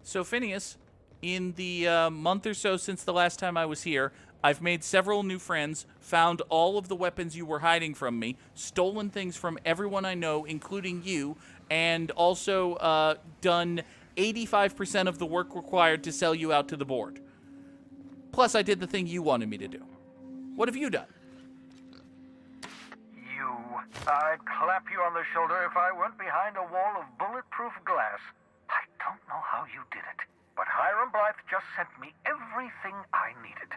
So, Phineas, in the month or so since the last time I was here, I've made several new friends, found all of the weapons you were hiding from me, stolen things from everyone I know, including you, and also done 85% of the work required to sell you out to the board. Plus, I did the thing you wanted me to do. What have you done? You. I'd clap you on the shoulder if I went behind a wall of bulletproof glass. I don't know how you did it, but Hiram Blythe just sent me everything I needed.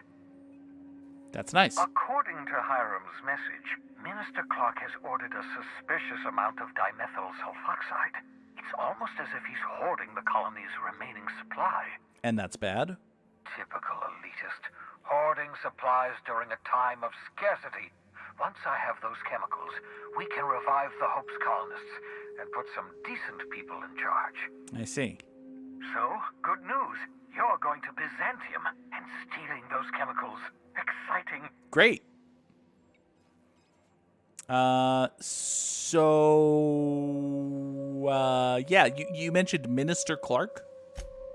That's nice. According to Hiram's message, Minister Clark has ordered a suspicious amount of dimethyl sulfoxide. It's almost as if he's hoarding the colony's remaining supply. And that's bad? Typical elitist. Hoarding supplies during a time of scarcity. Once I have those chemicals, we can revive the Hope's colonists and put some decent people in charge. I see. So, good news. You're going to Byzantium and stealing those chemicals. Exciting. Great. Yeah, you mentioned Minister Clark?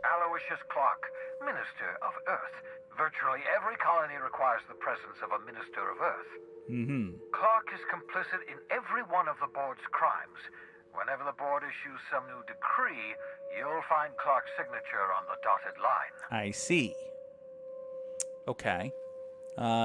Aloysius Clark, Minister of Earth. Virtually every colony requires the presence of a Minister of Earth. Mm-hmm. Clark is complicit in every one of the board's crimes. Whenever the board issues some new decree, you'll find Clark's signature on the dotted line. I see. Okay.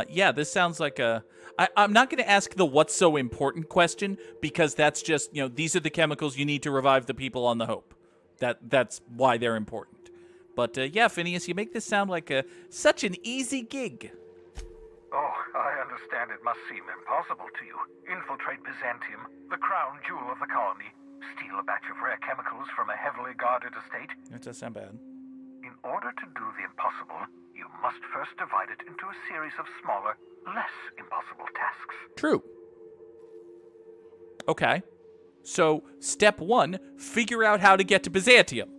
Yeah, this sounds like I'm not going to ask the what's so important question, because that's just, these are the chemicals you need to revive the people on the Hope. That's why they're important. But, yeah, Phineas, you make this sound like such an easy gig. Oh, I understand it must seem impossible to you. Infiltrate Byzantium, the crown jewel of the colony. Steal a batch of rare chemicals from a heavily guarded estate. That does sound bad. In order to do the impossible, you must first divide it into a series of smaller, less impossible tasks. True. Okay. So, step 1, figure out how to get to Byzantium.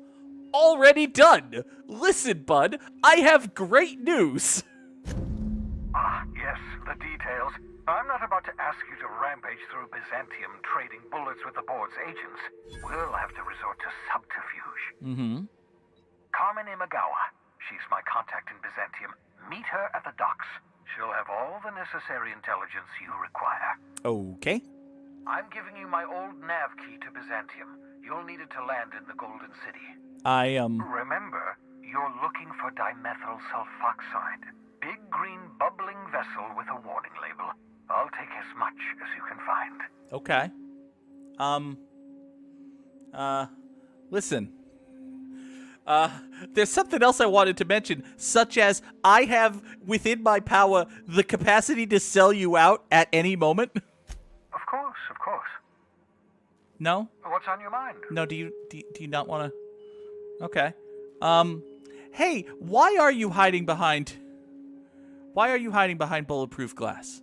Already done! Listen, bud, I have great news! Ah, yes, the details. I'm not about to ask you to rampage through Byzantium trading bullets with the board's agents. We'll have to resort to subterfuge. Mm-hmm. Carmen Imagawa. She's my contact in Byzantium. Meet her at the docks. She'll have all the necessary intelligence you require. Okay. I'm giving you my old nav key to Byzantium. You'll need it to land in the Golden City. Remember, you're looking for dimethyl sulfoxide. Big green bubbling vessel with a warning label. I'll take as much as you can find. Okay. Listen. There's something else I wanted to mention, such as I have within my power the capacity to sell you out at any moment. Of course. No? What's on your mind? No, do you not want to? Okay. Hey, why are you hiding behind bulletproof glass?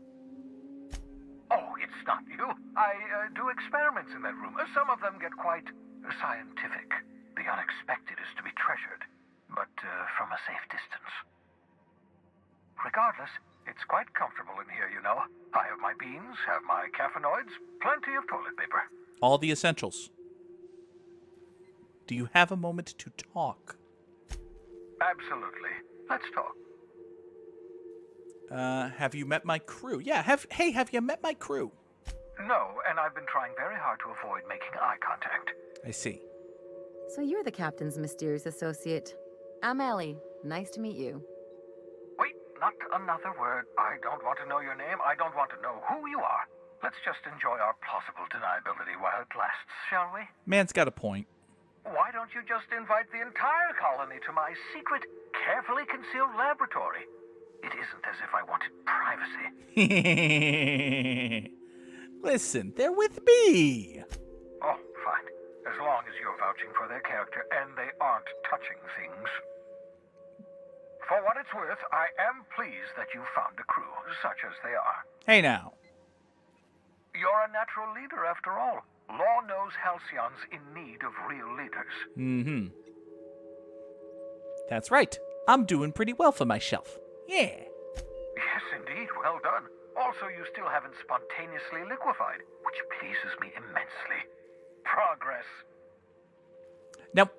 Oh, it's not you. I do experiments in that room. Some of them get quite scientific. The unexpected is to be treasured, but from a safe distance. Regardless, it's quite comfortable in here, I have my beans, have my caffeinoids, plenty of toilet paper. All the essentials. Do you have a moment to talk? Absolutely. Let's talk. Have you met my crew? Yeah, have you met my crew? No, and I've been trying very hard to avoid making eye contact. I see. So you're the captain's mysterious associate. I'm Ellie. Nice to meet you. Wait, not another word. I don't want to know your name. I don't want to know who you are. Let's just enjoy our plausible deniability while it lasts, shall we? Man's got a point. Why don't you just invite the entire colony to my secret, carefully concealed laboratory? It isn't as if I wanted privacy. Listen, they're with me. Oh, fine. As long as you're vouching for their character and they aren't touching things. For what it's worth, I am pleased that you found a crew, such as they are. Hey now. You're a natural leader, after all. Law knows Halcyon's in need of real leaders. Mm-hmm. That's right. I'm doing pretty well for myself. Yeah. Yes, indeed. Well done. Also, you still haven't spontaneously liquefied, which pleases me immensely. Progress. Now,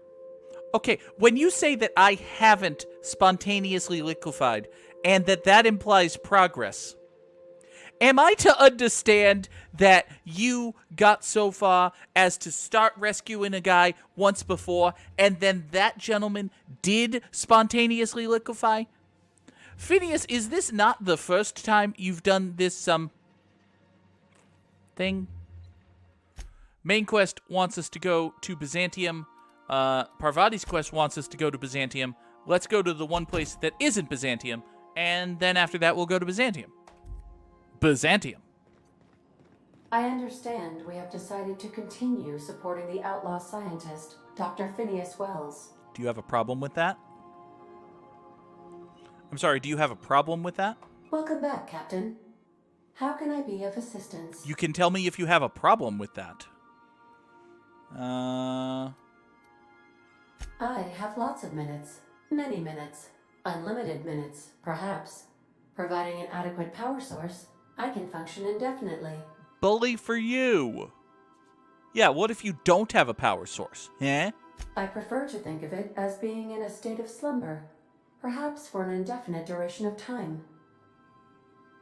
Okay, when you say that I haven't spontaneously liquefied, and that implies progress, am I to understand that you got so far as to start rescuing a guy once before, and then that gentleman did spontaneously liquefy? Phineas, is this not the first time you've done this, thing? Main quest wants us to go to Byzantium. Parvati's quest wants us to go to Byzantium. Let's go to the one place that isn't Byzantium, and then after that we'll go to Byzantium. Byzantium. I understand we have decided to continue supporting the outlaw scientist, Dr. Phineas Wells. Do you have a problem with that? I'm sorry, do you have a problem with that? Welcome back, Captain. How can I be of assistance? You can tell me if you have a problem with that. I have lots of minutes. Many minutes. Unlimited minutes, perhaps. Providing an adequate power source, I can function indefinitely. Bully for you. Yeah, what if you don't have a power source? Eh? I prefer to think of it as being in a state of slumber, perhaps for an indefinite duration of time.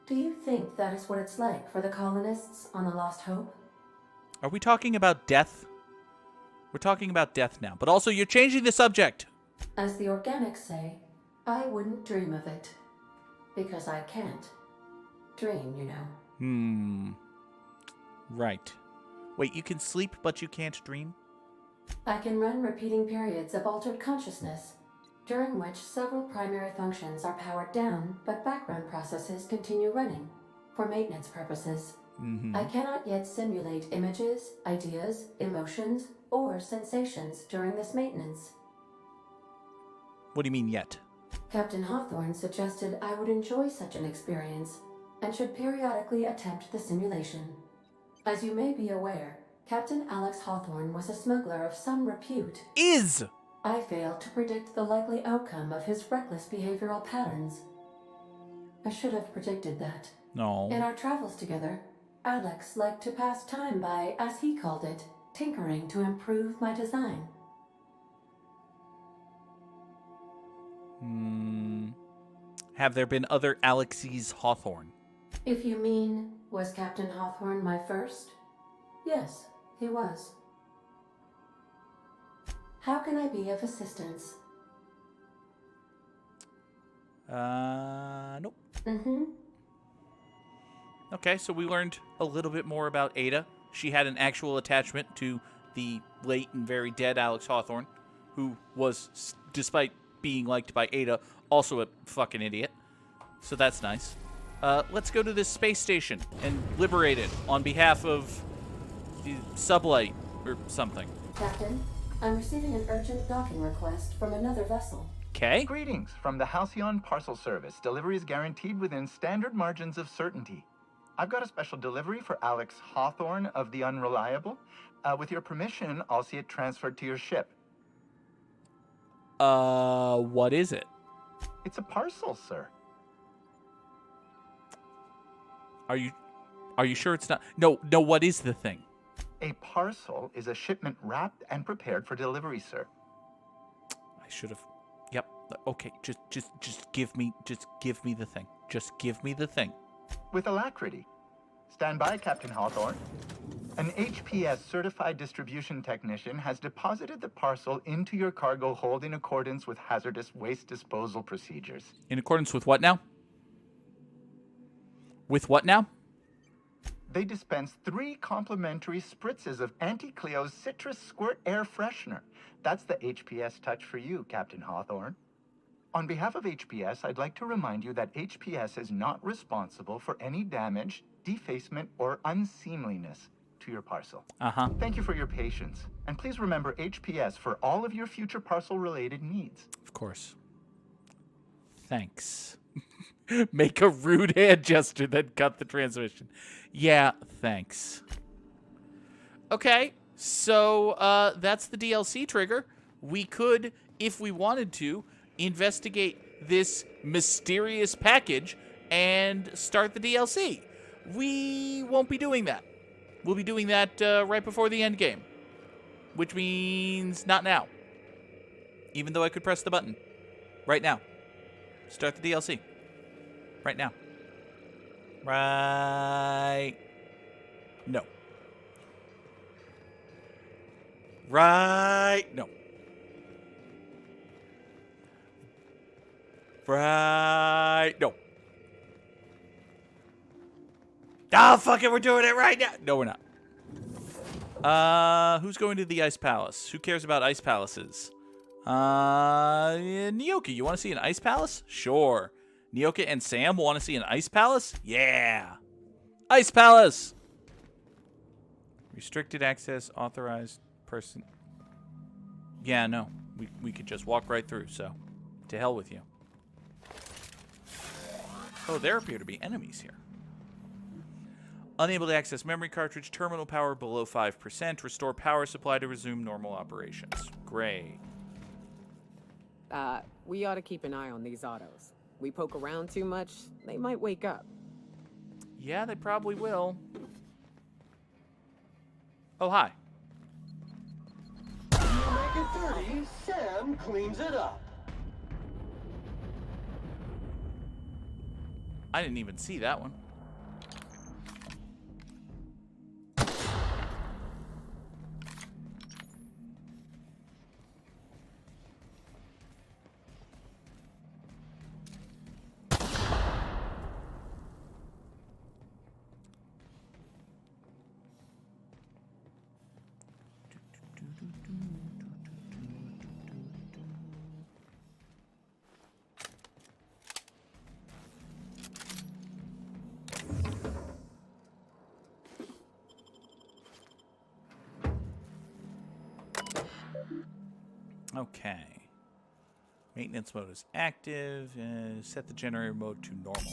Do you think that is what it's like for the colonists on the Lost Hope? Are we talking about death? We're talking about death now, but also you're changing the subject. As the organics say, I wouldn't dream of it. Because I can't. Dream, you know. Right. Wait, you can sleep, but you can't dream? I can run repeating periods of altered consciousness, during which several primary functions are powered down, but background processes continue running, for maintenance purposes. I cannot yet simulate images, ideas, emotions, or sensations during this maintenance. What do you mean yet? Captain Hawthorne suggested I would enjoy such an experience, and should periodically attempt the simulation. As you may be aware, Captain Alex Hawthorne was a smuggler of some repute. Is! I failed to predict the likely outcome of his reckless behavioral patterns. I should have predicted that. No. In our travels together, Alex liked to pass time by, as he called it, tinkering to improve my design. Have there been other Alexes Hawthorne? If you mean, was Captain Hawthorne my first? Yes, he was. How can I be of assistance? Nope. Mm-hmm. Okay, so we learned a little bit more about Ada. She had an actual attachment to the late and very dead Alex Hawthorne, who was, despite being liked by Ada, also a fucking idiot. So that's nice. Let's go to this space station and liberate it on behalf of the Sublight or something. Captain, I'm receiving an urgent docking request from another vessel. Okay. Greetings from the Halcyon Parcel Service. Delivery is guaranteed within standard margins of certainty. I've got a special delivery for Alex Hawthorne of the Unreliable. With your permission, I'll see it transferred to your ship. What is it? It's a parcel, sir. Are you sure it's not? No, what is the thing? A parcel is a shipment wrapped and prepared for delivery, sir. I should have. Yep. Okay, just give me the thing. Just give me the thing. With alacrity. Stand by, Captain Hawthorne. An HPS certified distribution technician has deposited the parcel into your cargo hold in accordance with hazardous waste disposal procedures. In accordance with what now? With what now? They dispense 3 complimentary spritzes of Anti-Cleo's Citrus Squirt Air Freshener. That's the HPS touch for you, Captain Hawthorne. On behalf of HPS, I'd like to remind you that HPS is not responsible for any damage, defacement, or unseemliness to your parcel. Thank you for your patience. And please remember HPS for all of your future parcel-related needs. Of course. Thanks. Make a rude hand gesture, then cut the transmission. Yeah, thanks. Okay, so that's the DLC trigger. We could, if we wanted to, investigate this mysterious package and start the DLC. We won't be doing that. We'll be doing that right before the end game, which means not now. Even though I could press the button. Right now. Start the DLC. Right now. Right. No. Right. No. Right. No. Ah, fuck it, we're doing it right now. No, we're not. Who's going to the Ice Palace? Who cares about Ice Palaces? Nyoka, you want to see an Ice Palace? Sure. Nyoka and Sam want to see an Ice Palace? Yeah. Ice Palace! Restricted access, authorized person. Yeah, no. We could just walk right through, so to hell with you. Oh, there appear to be enemies here. Unable to access memory cartridge, terminal power below 5%. Restore power supply to resume normal operations. Great. We ought to keep an eye on these autos. We poke around too much, they might wake up. Yeah, they probably will. Oh, hi. You make it dirty, Sam cleans it up. I didn't even see that one. Okay. Maintenance mode is active. Set the generator mode to normal.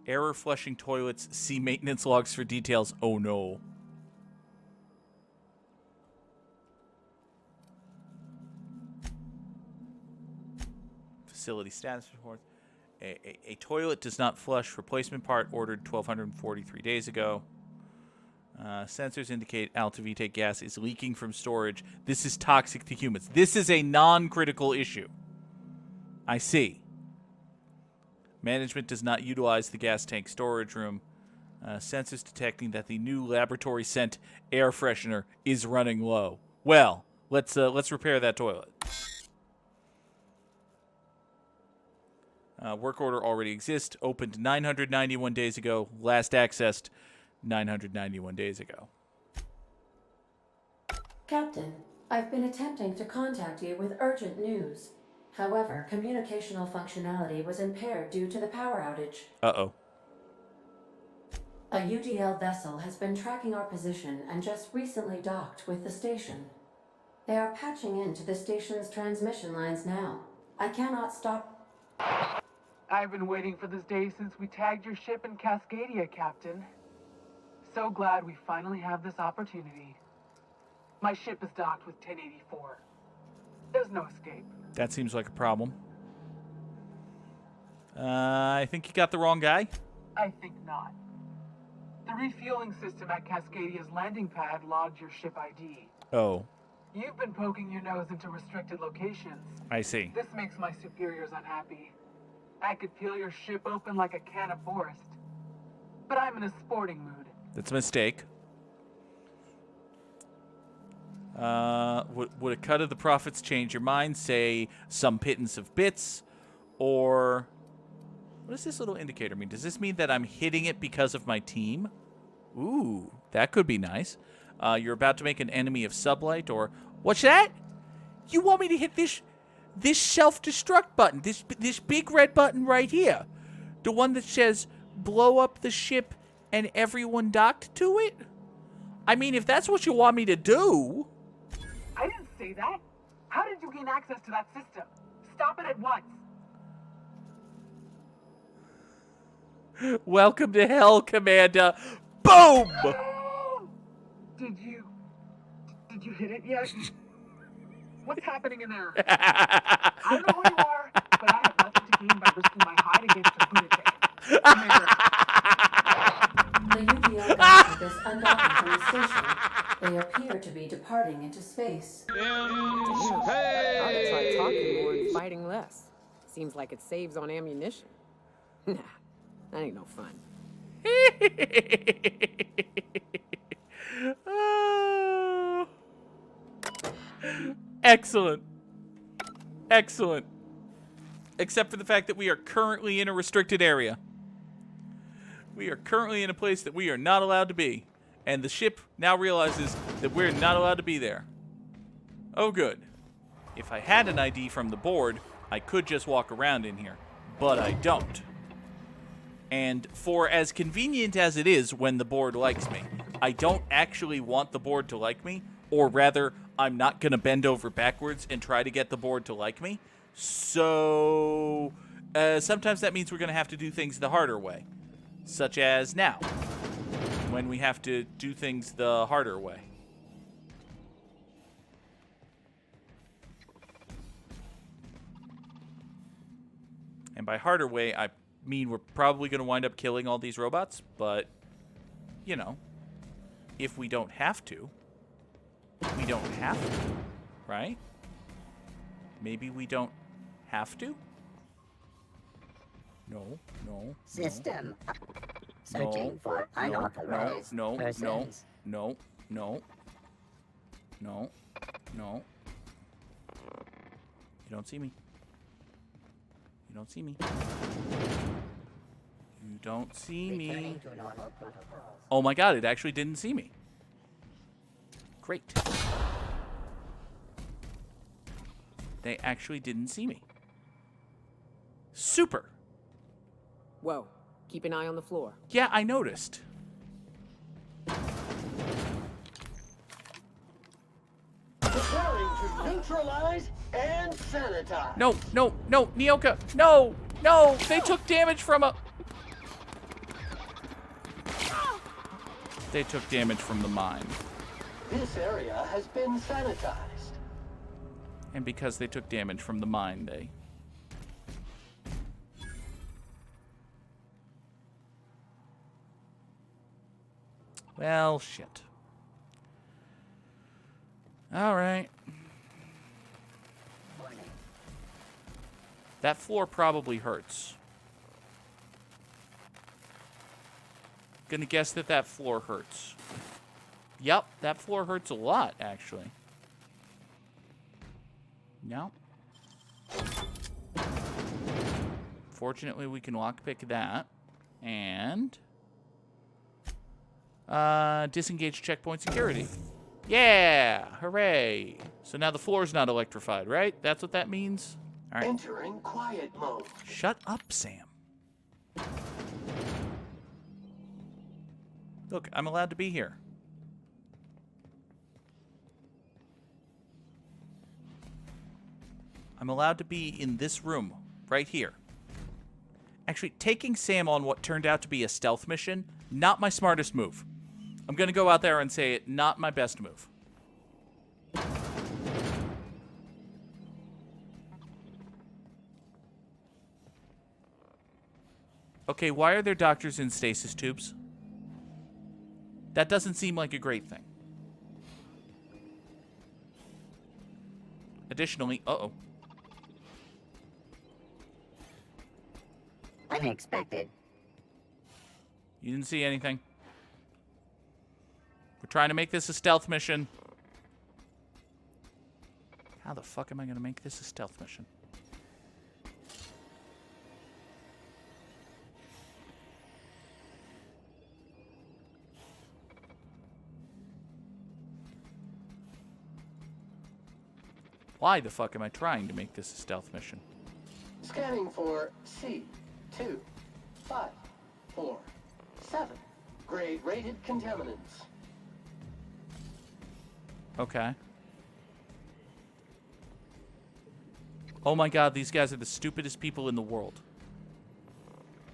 Error flushing toilets. See maintenance logs for details. Oh no. Facility status report. A toilet does not flush. Replacement part ordered 1,243 days ago. Sensors indicate Altavite gas is leaking from storage. This is toxic to humans. This is a non-critical issue. I see. Management does not utilize the gas tank storage room. Sensors detecting that the new laboratory scent air freshener is running low. Well, let's repair that toilet. Work order already exists. Opened 991 days ago. Last accessed 991 days ago. Captain, I've been attempting to contact you with urgent news. However, communicational functionality was impaired due to the power outage. Uh-oh. A UDL vessel has been tracking our position and just recently docked with the station. They are patching into the station's transmission lines now. I cannot stop. I've been waiting for this day since we tagged your ship in Cascadia, Captain. So glad we finally have this opportunity. My ship is docked with 1084. There's no escape. That seems like a problem. I think you got the wrong guy. I think not. The refueling system at Cascadia's landing pad logged your ship ID. Oh, You've been poking your nose into restricted locations. I see. This makes my superiors unhappy. I could peel your ship open like a can of Forest. But I'm in a sporting mood. That's a mistake. Would a cut of the profits change your mind? Say some pittance of bits? Or what does this little indicator mean? Does this mean that I'm hitting it because of my team? Ooh, that could be nice. You're about to make an enemy of sublight, or what's that? You want me to hit this self-destruct button, this big red button right here, the one that says blow up the ship and everyone docked to it? I mean, if that's what you want me to do. I didn't say that. How did you gain access to that system? Stop it at once. Welcome to hell, Commander. Boom! Did you hit it yet? What's happening in there? I don't know who you are, but I have nothing to gain by risking my hide against a lunatic. The UDL vessel is undocking from the station. They appear to be departing into space. I'll try talking more and fighting less. Seems like it saves on ammunition. Nah, that ain't no fun. Oh. Excellent. Excellent. Except for the fact that we are currently in a restricted area. We are currently in a place that we are not allowed to be. And the ship now realizes that we're not allowed to be there. Oh, good. If I had an ID from the board, I could just walk around in here. But I don't. And for as convenient as it is when the board likes me, I don't actually want the board to like me. Or rather, I'm not going to bend over backwards and try to get the board to like me. So, sometimes that means we're going to have to do things the harder way. Such as now, when we have to do things the harder way. And by harder way, I mean we're probably going to wind up killing all these robots, but, you know, if we don't have to, we don't have to, right? Maybe we don't have to? No. System. Searching for unauthorized persons. No. You don't see me. You don't see me. You don't see me. Returning to normal protocols. Oh my god, it actually didn't see me. Great. They actually didn't see me. Super. Whoa, keep an eye on the floor. Yeah, I noticed. Preparing to neutralize and sanitize. No, Nyoka, no, they took damage from a... They took damage from the mine. This area has been sanitized. And because they took damage from the mine, they... Well, shit. All right. That floor probably hurts. Gonna guess that that floor hurts. Yep, that floor hurts a lot, actually. No. Fortunately, we can lockpick that. And... disengage checkpoint security. Yeah! Hooray! So now the floor's not electrified, right? That's what that means? All right. Entering quiet mode. Shut up, Sam. Look, I'm allowed to be here. I'm allowed to be in this room, right here. Actually, taking Sam on what turned out to be a stealth mission, not my smartest move. I'm gonna go out there and say it, not my best move. Okay, why are there doctors in stasis tubes? That doesn't seem like a great thing. Additionally, uh-oh. Unexpected. You didn't see anything. We're trying to make this a stealth mission. How the fuck am I going to make this a stealth mission? Why the fuck am I trying to make this a stealth mission? Scanning for C25447. Grade rated contaminants. Okay. Oh my god, these guys are the stupidest people in the world.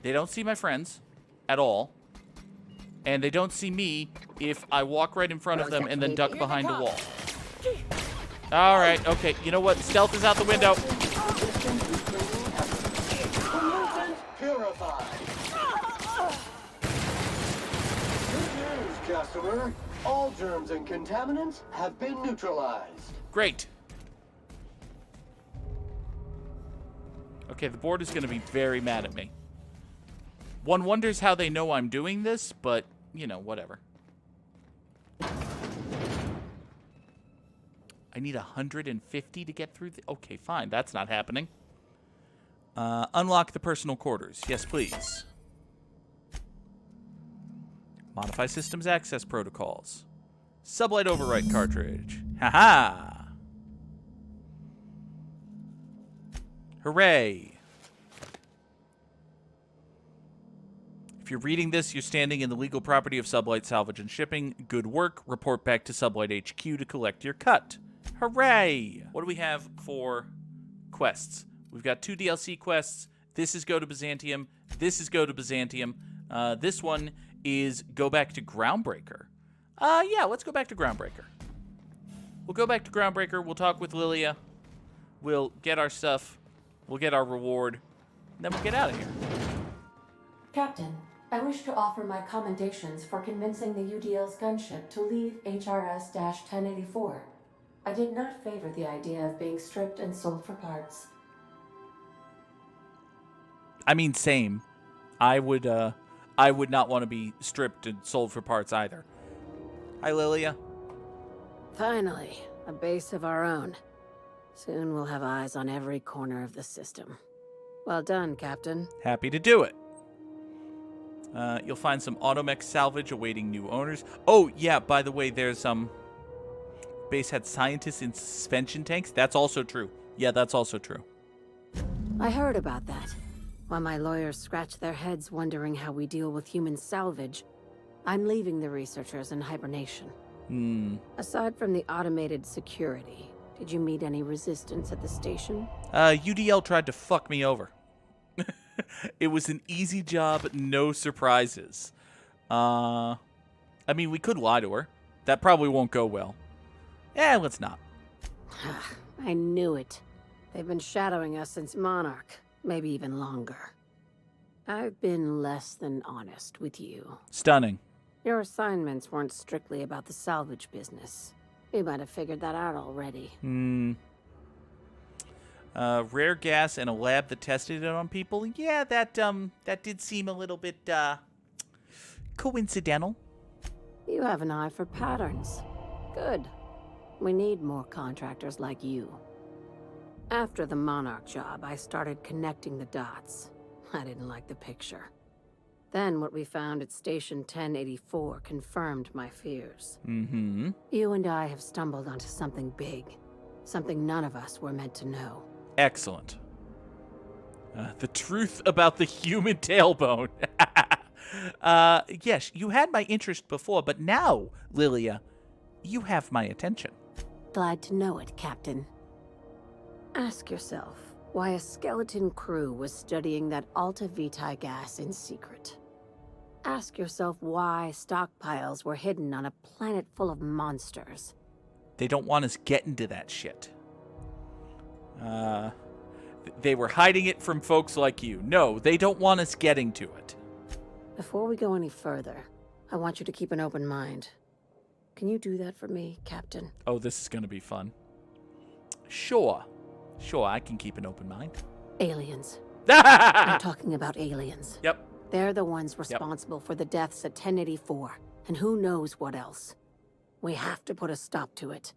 They don't see my friends at all. And they don't see me if I walk right in front of them and then duck behind a wall. Alright, okay. You know what? Stealth is out the window. Pollutant purified. Good news, customer. All germs and contaminants have been neutralized. Great. Okay, the board is going to be very mad at me. One wonders how they know I'm doing this, but, you know, whatever. I need 150 to get through the... Okay, fine. That's not happening. Unlock the personal quarters. Yes, please. Modify systems access protocols. Sublight overwrite cartridge. Haha! Hooray! If you're reading this, you're standing in the legal property of Sublight Salvage and Shipping. Good work. Report back to Sublight HQ to collect your cut. Hooray! What do we have for quests? We've got 2 DLC quests. This is Go to Byzantium. This is Go to Byzantium. This one is Go back to Groundbreaker. Yeah, let's go back to Groundbreaker. We'll go back to Groundbreaker. We'll talk with Lilia. We'll get our stuff. We'll get our reward. And then we'll get out of here. Captain, I wish to offer my commendations for convincing the UDL's gunship to leave HRS-1084. I did not favor the idea of being stripped and sold for parts. I mean, same. I would not want to be stripped and sold for parts either. Hi, Lilia. Finally, a base of our own. Soon we'll have eyes on every corner of the system. Well done, Captain. Happy to do it. You'll find some automech salvage awaiting new owners. Oh, yeah, by the way, there's base had scientists in suspension tanks. That's also true. Yeah, that's also true. I heard about that. While my lawyers scratch their heads wondering how we deal with human salvage, I'm leaving the researchers in hibernation. Aside from the automated security, did you meet any resistance at the station? UDL tried to fuck me over. It was an easy job, no surprises. I mean, we could lie to her. That probably won't go well. Let's not. I knew it. They've been shadowing us since Monarch, maybe even longer. I've been less than honest with you. Stunning. Your assignments weren't strictly about the salvage business. You might have figured that out already. Rare gas and a lab that tested it on people. Yeah, that did seem a little bit, coincidental. You have an eye for patterns. Good. We need more contractors like you. After the Monarch job, I started connecting the dots. I didn't like the picture. Then what we found at Station 1084 confirmed my fears. You and I have stumbled onto something big. Something none of us were meant to know. Excellent. The truth about the human tailbone. Yes, you had my interest before, but now, Lilia, you have my attention. Glad to know it, Captain. Ask yourself why a skeleton crew was studying that Alta Vitae gas in secret. Ask yourself why stockpiles were hidden on a planet full of monsters. They don't want us getting to that shit. They were hiding it from folks like you. No, they don't want us getting to it. Before we go any further, I want you to keep an open mind. Can you do that for me, Captain? Oh, this is going to be fun. Sure, I can keep an open mind. Aliens. I'm talking about aliens. Yep. They're the ones responsible for the deaths at 1084, and who knows what else. We have to put a stop to it.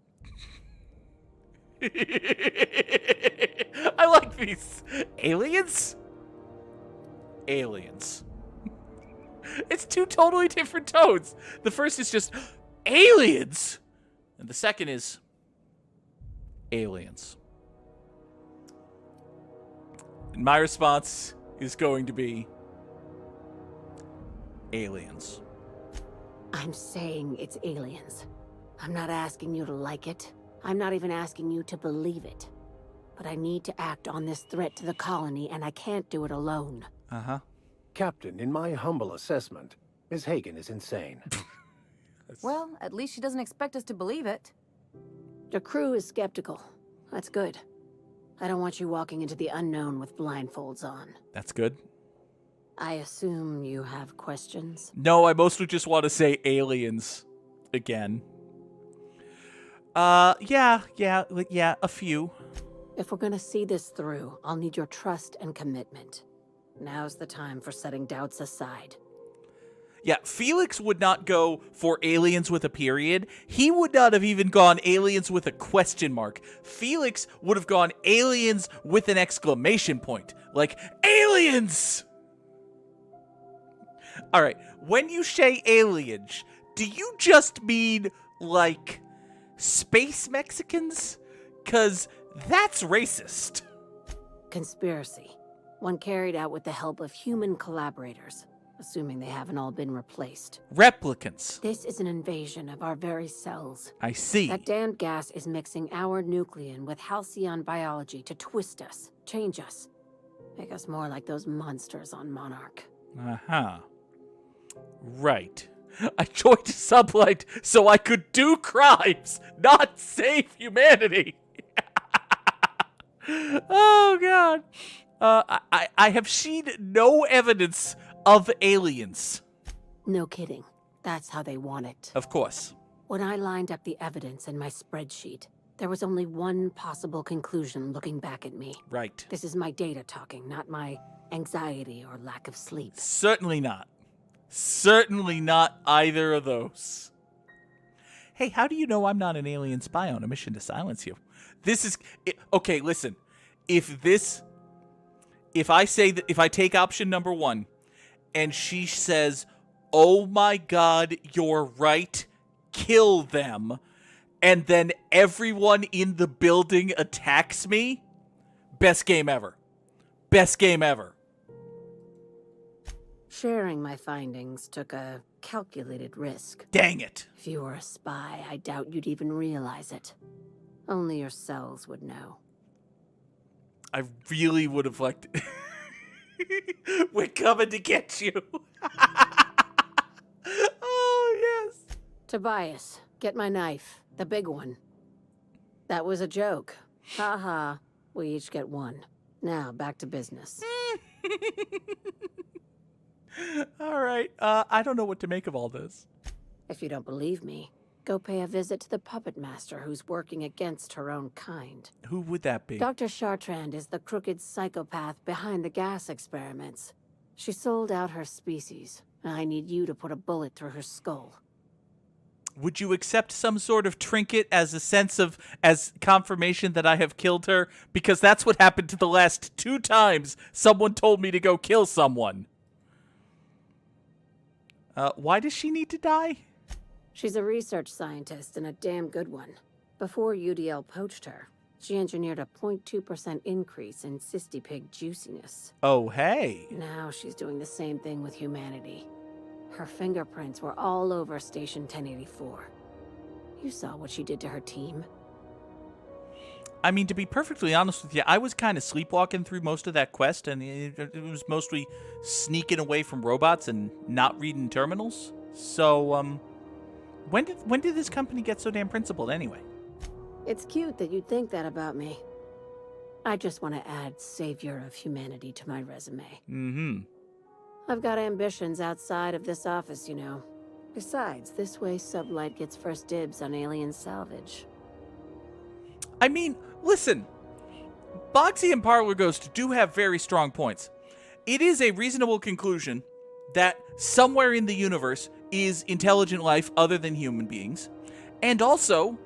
I like these. Aliens? Aliens. It's 2 totally different tones. The first is just, aliens! And the second is, aliens. And my response is going to be, aliens. I'm saying it's aliens. I'm not asking you to like it. I'm not even asking you to believe it. But I need to act on this threat to the colony, and I can't do it alone. Captain, in my humble assessment, Ms. Hagen is insane. Well, at least she doesn't expect us to believe it. The crew is skeptical. That's good. I don't want you walking into the unknown with blindfolds on. That's good. I assume you have questions? No, I mostly just want to say aliens. again. Yeah, a few. If we're gonna see this through, I'll need your trust and commitment. Now's the time for setting doubts aside. Yeah, Felix would not go for aliens with a period. He would not have even gone aliens with a question mark. Felix would have gone aliens with an exclamation point. Like, aliens! All right, when you say aliens, do you just mean, like, space Mexicans? 'Cause that's racist. Conspiracy. One carried out with the help of human collaborators, assuming they haven't all been replaced. Replicants. This is an invasion of our very cells. I see. That damned gas is mixing our nucleon with halcyon biology to twist us, change us, make us more like those monsters on Monarch. Uh-huh. Right. I joined Sublight so I could do crimes, not save humanity. Oh, God. I have seen no evidence of aliens. No kidding. That's how they want it. Of course. When I lined up the evidence in my spreadsheet, there was only one possible conclusion looking back at me. Right. This is my data talking, not my anxiety or lack of sleep. Certainly not. Certainly not either of those. Hey, how do you know I'm not an alien spy on a mission to silence you? This is... Okay, listen. If I say that... If I take option number 1, and she says, oh my God, you're right, kill them, and then everyone in the building attacks me, best game ever. Best game ever. Sharing my findings took a calculated risk. Dang it. If you were a spy, I doubt you'd even realize it. Only your cells would know. I really would have liked it. We're coming to get you. Oh, yes. Tobias, get my knife. The big one. That was a joke. Ha ha. We each get one. Now, back to business. All right. I don't know what to make of all this. If you don't believe me, go pay a visit to the puppet master who's working against her own kind. Who would that be? Dr. Chartrand is the crooked psychopath behind the gas experiments. She sold out her species, and I need you to put a bullet through her skull. Would you accept some sort of trinket as a sense of, as confirmation that I have killed her? Because that's what happened to the last 2 times someone told me to go kill someone. Why does she need to die? She's a research scientist and a damn good one. Before UDL poached her, she engineered a 0.2% increase in cystipig juiciness. Oh, hey. Now she's doing the same thing with humanity. Her fingerprints were all over Station 1084. You saw what she did to her team. I mean, to be perfectly honest with you, I was kind of sleepwalking through most of that quest, and it was mostly sneaking away from robots and not reading terminals. So, when did this company get so damn principled anyway? It's cute that you'd think that about me. I just want to add savior of humanity to my resume. Mm-hmm. I've got ambitions outside of this office, you know. Besides, this way Sublight gets first dibs on alien salvage. I mean, listen, Boxy and Parlor Ghost do have very strong points. It is a reasonable conclusion that somewhere in the universe is intelligent life other than human beings. And also,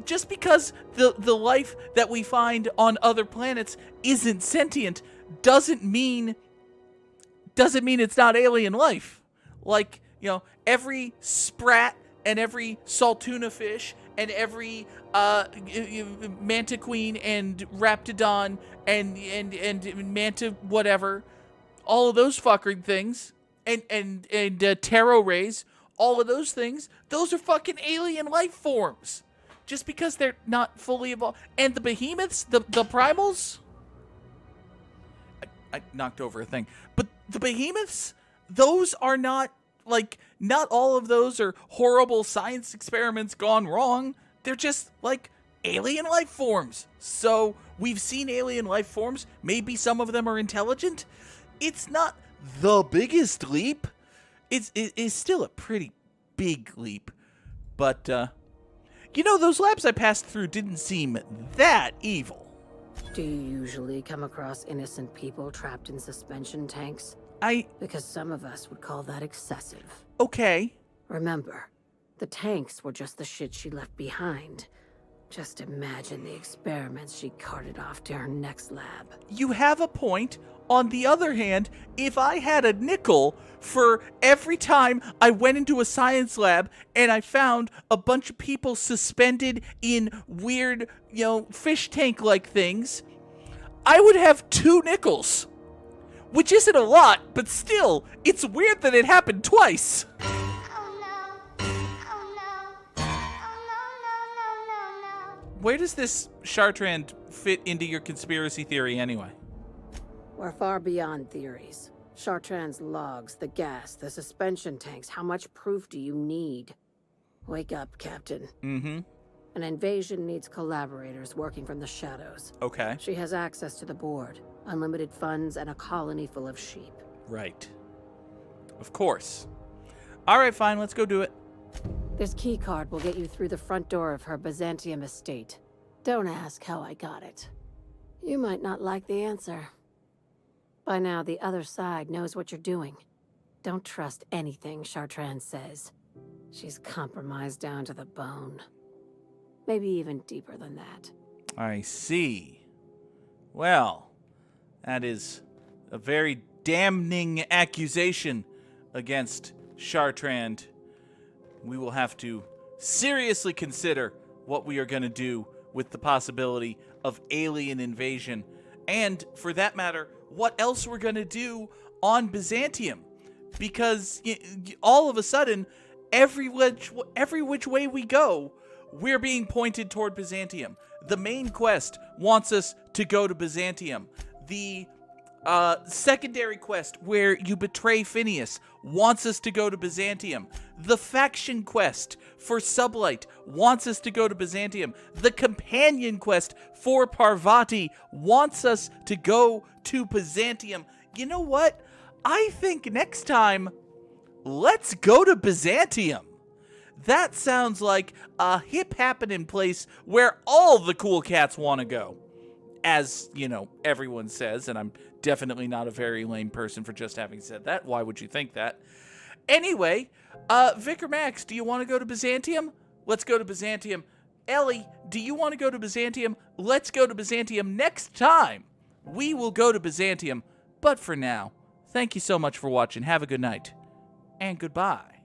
just because the life that we find on other planets isn't sentient doesn't mean it's not alien life. Like, you know, every sprat and every saltuna fish and every manta queen and raptidon and manta whatever, all of those fucking things, and tarot rays, all of those things, those are fucking alien life forms. Just because they're not fully evolved. And the behemoths, the primals, I knocked over a thing. But the behemoths, those are not, like, not all of those are horrible science experiments gone wrong. They're just, like, alien life forms. So, we've seen alien life forms. Maybe some of them are intelligent. It's not the biggest leap. It's still a pretty big leap. But, those labs I passed through didn't seem that evil. Do you usually come across innocent people trapped in suspension tanks? Because some of us would call that excessive. Okay. Remember, the tanks were just the shit she left behind. Just imagine the experiments she carted off to her next lab. You have a point. On the other hand, if I had a nickel for every time I went into a science lab and I found a bunch of people suspended in weird, fish tank-like things, I would have 2 nickels. Which isn't a lot, but still, it's weird that it happened twice. Where does this Chartrand fit into your conspiracy theory anyway? We're far beyond theories. Chartrand's logs, the gas, the suspension tanks, how much proof do you need? Wake up, Captain. Mm-hmm. An invasion needs collaborators working from the shadows. Okay. She has access to the board, unlimited funds, and a colony full of sheep. Right. Of course. All right, fine, let's go do it. This keycard will get you through the front door of her Byzantium estate. Don't ask how I got it. You might not like the answer. By now, the other side knows what you're doing. Don't trust anything Chartrand says. She's compromised down to the bone. Maybe even deeper than that. I see. Well, that is a very damning accusation against Chartrand. We will have to seriously consider what we are going to do with the possibility of alien invasion. And, for that matter, what else we're going to do on Byzantium. Because all of a sudden, every which way we go, we're being pointed toward Byzantium. The main quest wants us to go to Byzantium. The secondary quest where you betray Phineas wants us to go to Byzantium. The faction quest for Sublight wants us to go to Byzantium. The companion quest for Parvati wants us to go to Byzantium. You know what? I think next time, let's go to Byzantium. That sounds like a hip happening place where all the cool cats want to go. As, everyone says, and I'm definitely not a very lame person for just having said that. Why would you think that? Anyway, Vicar Max, do you want to go to Byzantium? Let's go to Byzantium. Ellie, do you want to go to Byzantium? Let's go to Byzantium next time. We will go to Byzantium. But for now, thank you so much for watching. Have a good night. And goodbye.